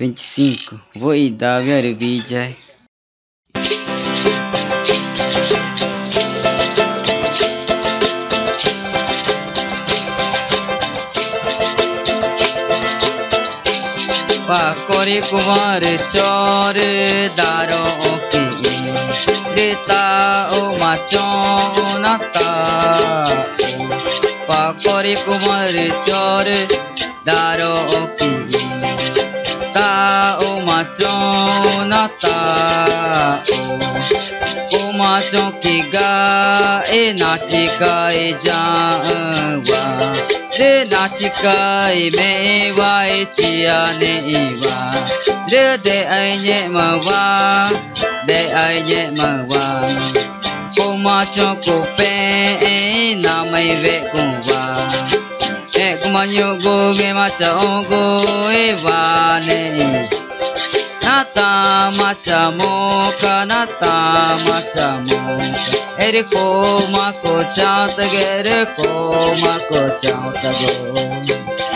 25. Vou dar minha vídeo. Pakori kumar chor daro ki deta o machon nata. Pakori kumar chor daro ki ta o machon nata. O machon ki ga e nachika e jawa. De nachika e me wa e chia ne wa. De ai nhẹ mà wa, de ai nhẹ mà wa. Cô ma cho cô pe na mai ve cùng wa. E cô ma nyo go ge ma cha o go e wa ne. Nata macha moka, nata macha moka. Ere ko ma ko cha ta ge re ko ma ko cha ta go.